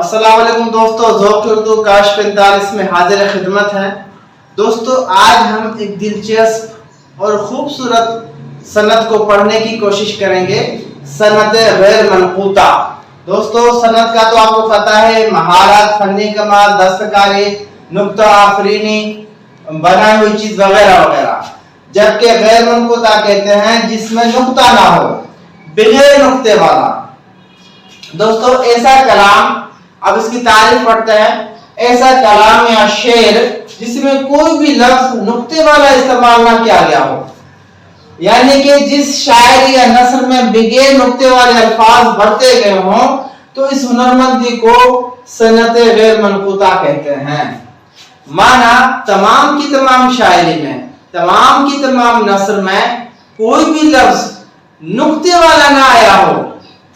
अस्सलाम वालेकुम दोस्तों, ज़ौक़ उर्दू काश 45 में हाजिर खिदमत है। दोस्तों आज हम एक दिलचस्प और खूबसूरत सनत को पढ़ने की कोशिश करेंगे, सनत गैर मनक़ूता। दोस्तों सनत का तो आपको पता है, महारत, फनी कमाल, दस्तकारी, नुक्ता आफरीनी, बनाई हुई चीज वगैरह वगैरह। जबकि गैर मनक़ूता कहते हैं जिसमें नुक्ता ना हो, बगैर नुक्ते वाला। दोस्तों ऐसा कलाम, अब इसकी तारीफ पढ़ते हैं, ऐसा कलाम या शेर जिसमें कोई भी लफ्ज नुक्ते वाला इस्तेमाल ना किया गया हो, यानी कि जिस शायरी या नस्र में बगैर नुक्ते वाले अल्फाज भरते गए हों, तो इस हुनरमंदी को सनत गैर मनक़ूता कहते हैं। माना तमाम की तमाम शायरी में, तमाम की तमाम नस्र में कोई भी लफ्ज नुक्ते वाला ना आया हो,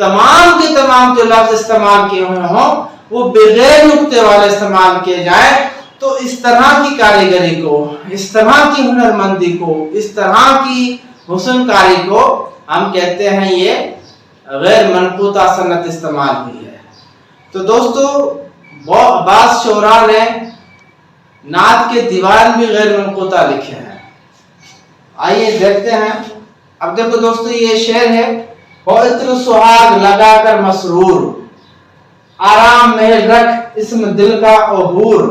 तमाम के तमाम जो लफ्ज इस्तेमाल किए हुए हों वो बगैर नुक्ते वाले इस्तेमाल किए जाए, तो इस तरह की कारीगरी को, इस तरह की हुनरमंदी को, इस तरह की हुस्नकारी को हम कहते हैं ये गैर मनक़ूता सनत इस्तेमाल हुई है। तो दोस्तों बाज़ शोरा ने नात के दीवान भी गैर मनक़ूता लिखे हैं। आइए देखते हैं। अब देखो दोस्तों, ये शेर है, इत्र सुहाग लगाकर मसरूर, आराम महल रख इसम दिल का अहूर,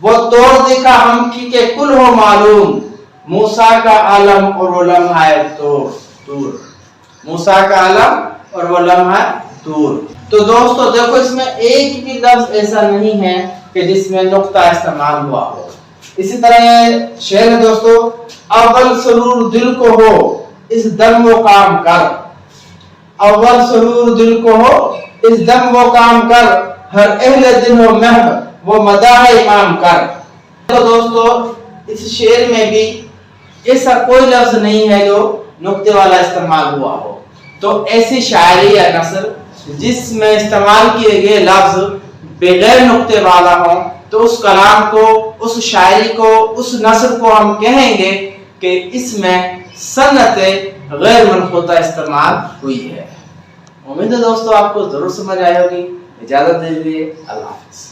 वो तोड़ दिखा हम की के कुल हो मालूम, मूसा का आलम और वो लम्हा दूर, मूसा का आलम और वो लम्हा दूर। तो दोस्तों देखो, इसमें एक भी लफ्ज ऐसा नहीं है कि जिसमें नुक्ता इस्तेमाल हुआ हो। इसी तरह ये शेर है दोस्तों, अव्वल सरूर दिल को हो इस दम वो काम कर, अव्वल सरूर दिल को हो इस दम वो काम कर, हर अहले दिन हो महब वो मदाह इमाम कर। तो दोस्तों इस शेर में भी ऐसा कोई लफ्ज नहीं है जो नुक्ते वाला इस्तेमाल हुआ हो। तो ऐसी शायरी या नस्र जिसमें इस्तेमाल किए गए लफ्ज बगैर नुक्ते वाला हो, तो उस कलाम को, उस शायरी को, उस नस्र को हम कहेंगे कि इसमें सनत गैर मनक़ूता इस्तेमाल हुई है। उम्मीद है दोस्तों आपको जरूर समझ आई होगी। इजाजत दीजिए, अल्लाह हाफ़िज़।